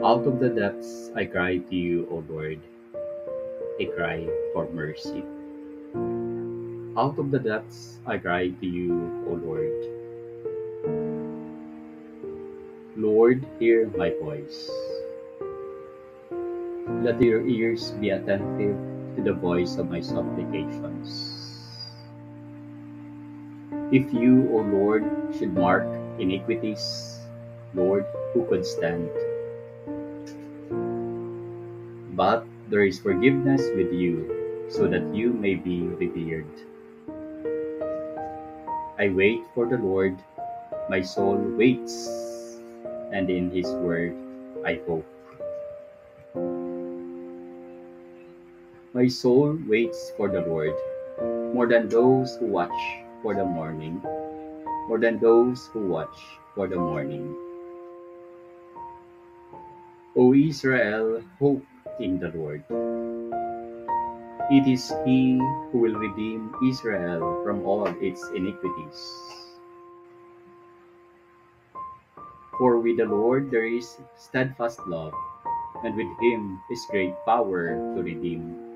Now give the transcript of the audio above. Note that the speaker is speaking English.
Out of the depths I cry to you, O Lord, a cry for mercy. Out of the depths I cry to you, O Lord. Lord, hear my voice. Let your ears be attentive to the voice of my supplications. If you, O Lord, should mark iniquities, Lord, who could stand? But there is forgiveness with you, so that you may be revered. I wait for the Lord, my soul waits, and in his word I hope. My soul waits for the Lord, more than those who watch for the morning, more than those who watch for the morning. O Israel, hope in the Lord. It is he who will redeem Israel from all its iniquities. For with the Lord there is steadfast love, and with him is great power to redeem.